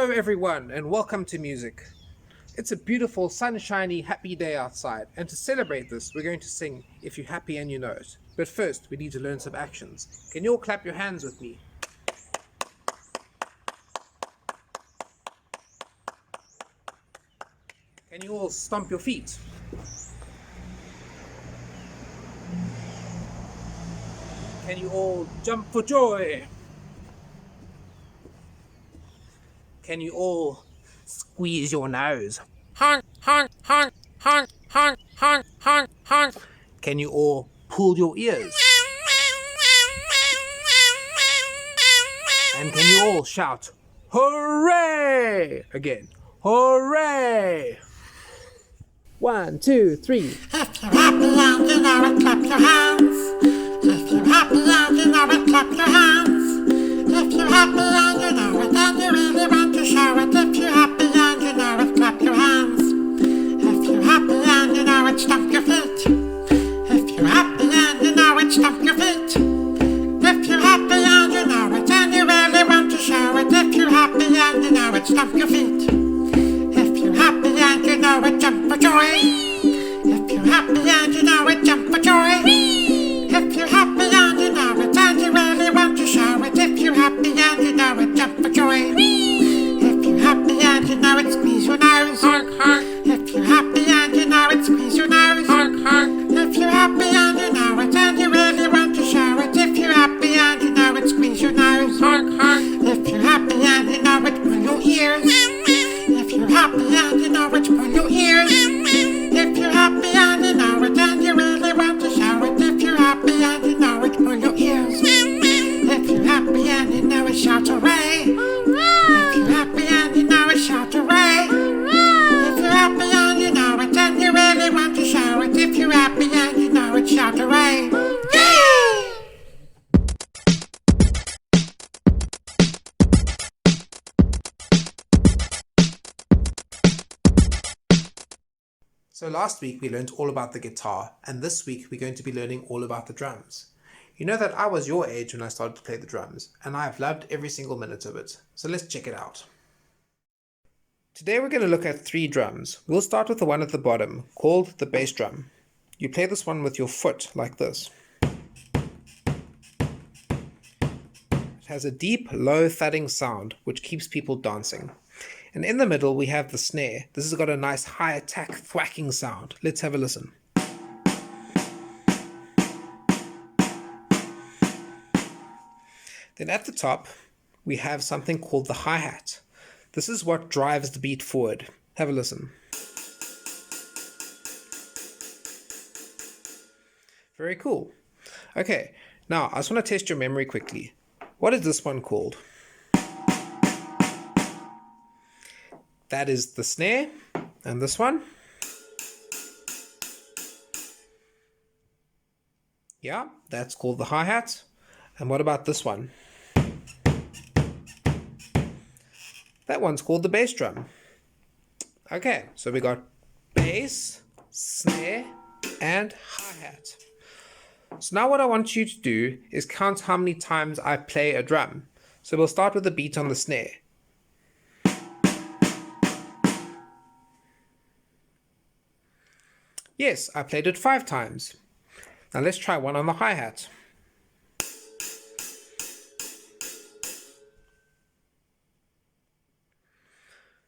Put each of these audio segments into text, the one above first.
Hello, everyone, and welcome to music. It's a beautiful, sunshiny, happy day outside, and to celebrate this, we're going to sing If You're Happy and You Know It. But first, we need to learn some actions. Can you all clap your hands with me? Can you all stomp your feet? Can you all jump for joy? Can you all squeeze your nose? Honk, honk, honk, honk, honk, honk, honk, honk. Can you all pull your ears? And can you all shout, hooray! Again, hooray! 1, 2, 3. If you're happy and you know it, clap your hands. If you're happy and you know it, clap your hands. If you're happy and you know it, and you really want to show it. If you're happy and you know it, clap your hands. If you're happy and you know it, stomp your feet. If you're happy and you know it, stomp your feet. If you're happy and you know it, and you really want to show it. If you're happy and you know it, stomp your feet. If you're happy and you know it, jump for joy. If you're happy and you know it, jump for joy. If you're happy and you know it, and you really want to show it. If you're happy and you know it, jump for joy. If you're happy and you know it, squeeze your nose. Honk, honk. If you're happy and you know it, squeeze your nose. Honk, honk. If you're happy and you know it, and you really want to show it. If you're happy and you know it, squeeze your nose. Honk, honk. If you're happy and you know it, pull your ears. If you're happy and you know it, pull your ears. If you're happy and you know it, and you really want to show it. If you're happy and you know it, pull your ears. If you're happy and you know it, shout hooray. If you're happy and you know it, shout hooray. If you're happy and you know it, and you really want to show it. If you're happy and you know it, shout hooray. Yay! So last week we learned all about the guitar, and this week we're going to be learning all about the drums. You know that I was your age when I started to play the drums, and I have loved every single minute of it. So let's check it out. Today we're going to look at 3 drums. We'll start with the one at the bottom, called the bass drum. You play this one with your foot, like this. It has a deep, low thudding sound, which keeps people dancing. And in the middle we have the snare. This has got a nice high attack thwacking sound. Let's have a listen. Then at the top we have something called the hi-hat. This is what drives the beat forward. Have a listen. Very cool. Okay, now I just want to test your memory quickly. What is this one called? That is the snare. And this one? Yeah, that's called the hi-hat. And what about this one? That one's called the bass drum. Okay, so we got bass, snare, and hi-hat. So now what I want you to do is count how many times I play a drum. So we'll start with the beat on the snare. Yes, I played it 5 times. Now let's try one on the hi-hat.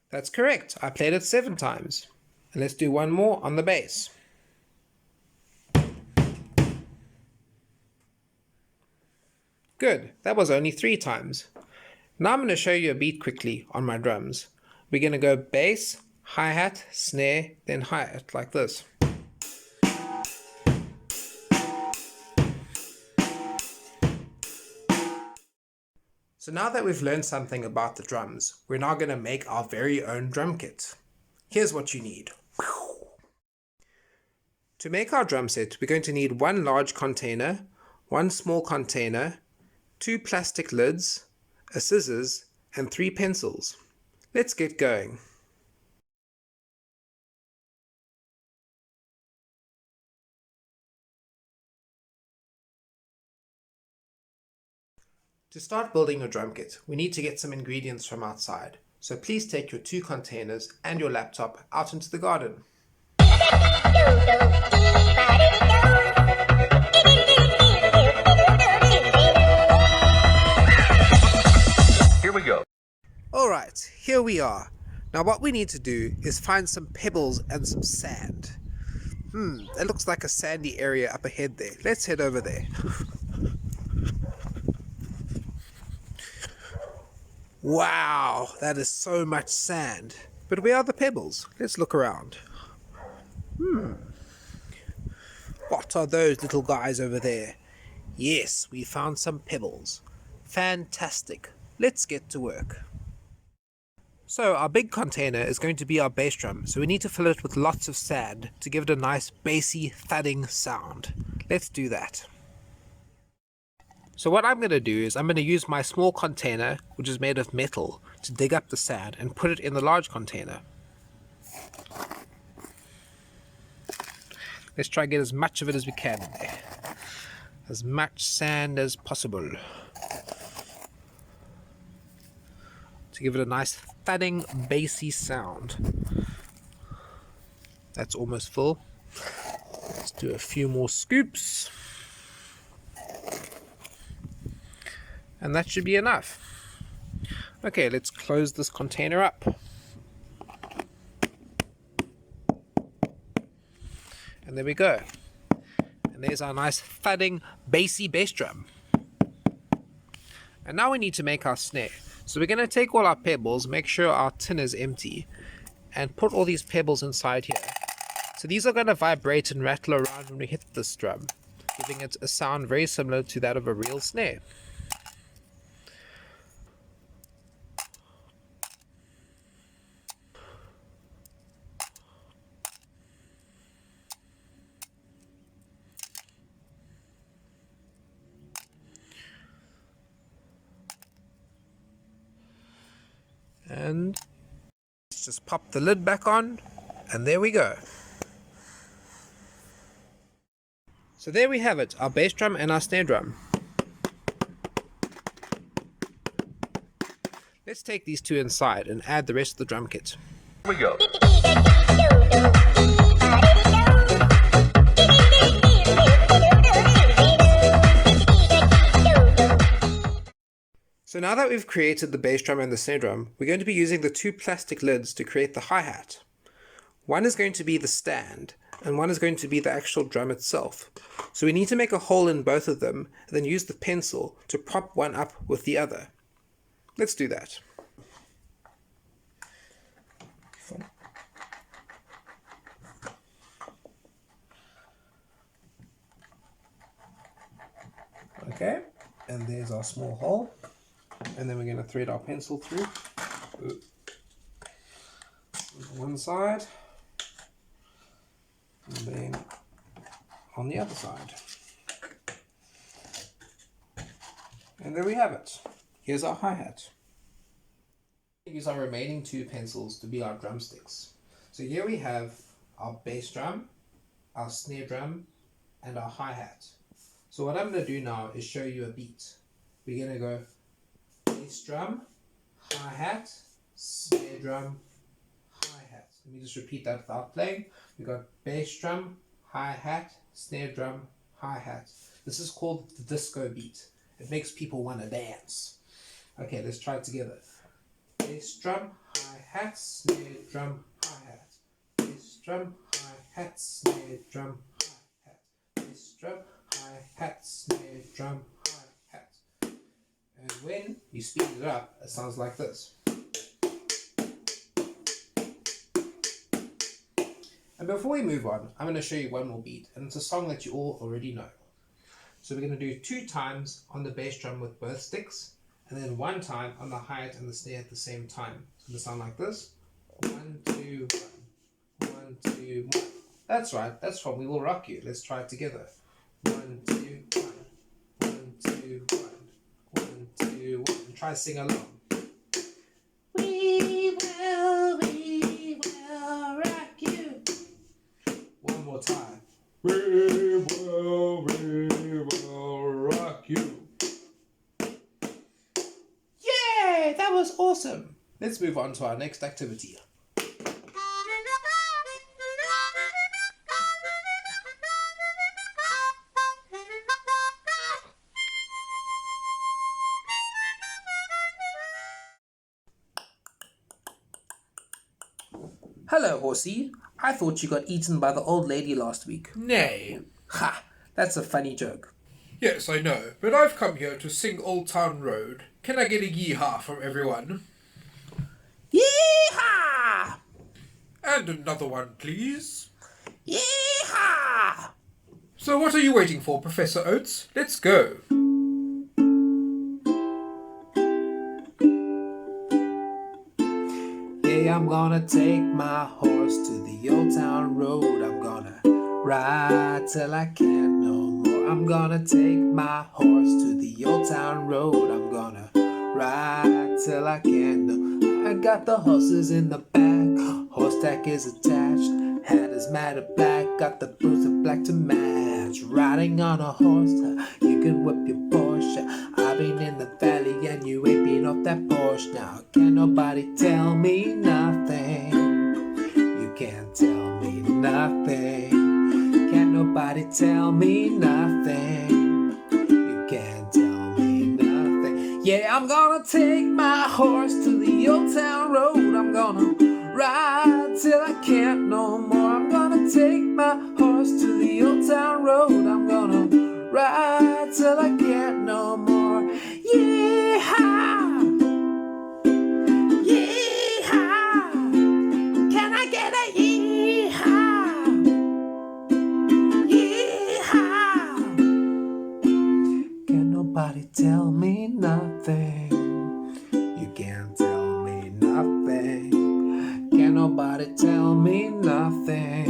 That's correct, I played it 7 times. And let's do one more on the bass. Good, that was only 3 times. Now I'm going to show you a beat quickly on my drums. We're going to go bass, hi-hat, snare, then hi-hat, like this. So now that we've learned something about the drums, we're now going to make our very own drum kit. Here's what you need. To make our drum set, we're going to need 1 large container, 1 small container, 2 plastic lids, a scissors, and 3 pencils. Let's get going. To start building your drum kit, we need to get some ingredients from outside. So please take your 2 containers and your laptop out into the garden. Here we go. Alright, here we are. Now what we need to do is find some pebbles and some sand. It looks like a sandy area up ahead there. Let's head over there. Wow, that is so much sand. But where are the pebbles? Let's look around. What are those little guys over there? Yes, we found some pebbles. Fantastic. Let's get to work. So our big container is going to be our bass drum, so we need to fill it with lots of sand to give it a nice bassy thudding sound. Let's do that. So what I'm going to do is I'm going to use my small container, which is made of metal, to dig up the sand and put it in the large container. Let's try and get as much of it as we can in there. As much sand as possible. To give it a nice thudding, bassy sound. That's almost full. Let's do a few more scoops. And that should be enough. Okay, let's close this container up. And there we go. And there's our nice thudding, bassy bass drum. And now we need to make our snare. So we're going to take all our pebbles, make sure our tin is empty, and put all these pebbles inside here. So these are going to vibrate and rattle around when we hit this drum, giving it a sound very similar to that of a real snare. And let's just pop the lid back on, and there we go. So there we have it, our bass drum and our snare drum. Let's take these 2 inside and add the rest of the drum kit. Here we go. So now that we've created the bass drum and the snare drum, we're going to be using the 2 plastic lids to create the hi-hat. One is going to be the stand, and one is going to be the actual drum itself. So we need to make a hole in both of them, and then use the pencil to prop one up with the other. Let's do that. Okay, and there's our small hole. And then we're going to thread our pencil through. One side. And then on the other side. And there we have it. Here's our hi-hat. Use our remaining 2 pencils to be our drumsticks. So here we have our bass drum, our snare drum, and our hi-hat. So what I'm going to do now is show you a beat. We're going to go bass drum, hi-hat, snare drum, hi-hat. Let me just repeat that without playing. We got bass drum, hi-hat, snare drum, hi-hat. This is called the disco beat. It makes people want to dance. Okay, let's try it together. Bass drum, hi-hat, snare drum, hi-hat. Bass drum, hi-hat, snare drum, hi-hat. Bass drum, hi-hat, snare drum, hi-hat. And when you speed it up, it sounds like this. And before we move on, I'm going to show you one more beat, and it's a song that you all already know. So we're going to do 2 times on the bass drum with both sticks, and then 1 time on the hi-hat and the snare at the same time. It's going to sound like this. 1, 2, 1. 1, 2, 1. That's right, that's from We Will Rock You. Let's try it together. 1, 2, 1. 1, 2, 1. 1, 2, 1. And try to sing along. We will rock you. One more time. We will rock you. Yay! That was awesome. Let's move on to our next activity. Hello, horsey. I thought you got eaten by the old lady last week. Nay. Ha! That's a funny joke. Yes, I know, but I've come here to sing Old Town Road. Can I get a yee-haw from everyone? Yee-haw! And another one, please. Yee-haw! So what are you waiting for, Professor Oates? Let's go. Yeah, I'm gonna take my horse to the old town road. I'm gonna ride till I can't no more. I'm gonna take my horse to the old town road. I'm gonna ride till I can't no. I got the horses in the back, horse tack is attached, hat is matted black, got the boots of black to match. Riding on a horse, you can whip your Porsche. I've been in the valley and you ain't been off that Porsche. Now can't nobody tell me nothing. You can't tell me nothing. Can't nobody tell me nothing. You can't tell me nothing. Yeah, I'm gonna take my horse to the old town road. I'm gonna ride till I can't no more. I'm gonna take my horse to the old town road. I'm gonna ride till I can't no more. Yeehaw! Yeehaw! Can I get a yeehaw? Yeehaw! Can nobody tell me nothing? You can't tell me nothing. Can nobody tell me nothing?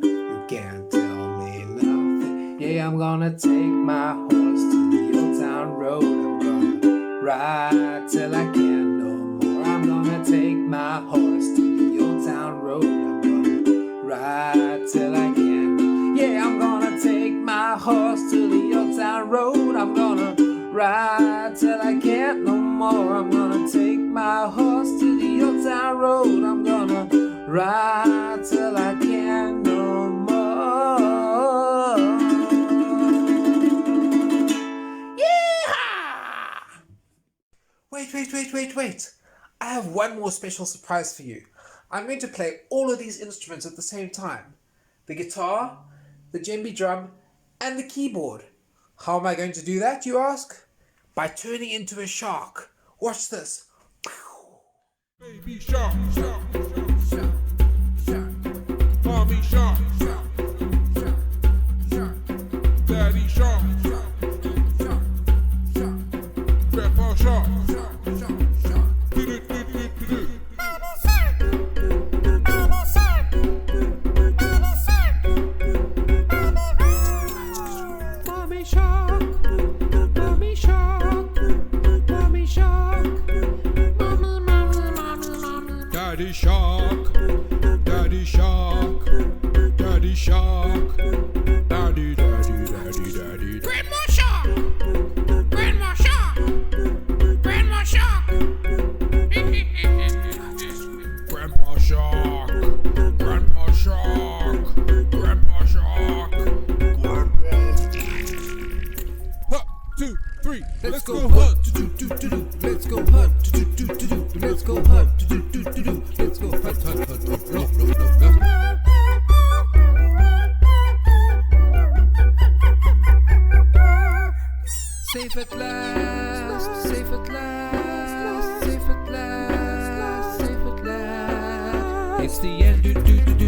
You can't tell me nothing. Yeah, I'm gonna take my horse to the old town road. I'm gonna ride till I can't no more. I'm gonna take my horse to the old town road. I'm gonna ride till I can't. Yeah, I'm gonna take my horse to the old town road. I'm gonna ride till I can't no more. I'm gonna take my horse to the old town road. I'm gonna ride till I can't no more. Yeehaw! Wait. I have one more special surprise for you. I'm going to play all of these instruments at the same time. The guitar, the djembe drum, and the keyboard. How am I going to do that, you ask? By turning into a shark. Watch this. Baby shark, shark, shark, shark. Mommy shark, shark, shark, shark. Daddy shark, shark, shark, shark. Grandpa shark, shark, shark, shark. Do-do-do-do-do-do. Mommy shark, mommy shark, mommy shark, mommy. Daddy shark, daddy shark, daddy shark. Daddy, daddy, daddy, daddy. Grandma shark, grandma shark, grandma shark. Grandpa shark, grandpa shark, grandpa shark. One, two, three, let's go hunt. Let's go hunt. Let's go hunt. Let's go hunt. Safe at last, safe at last, safe at last, safe at last. It's the end.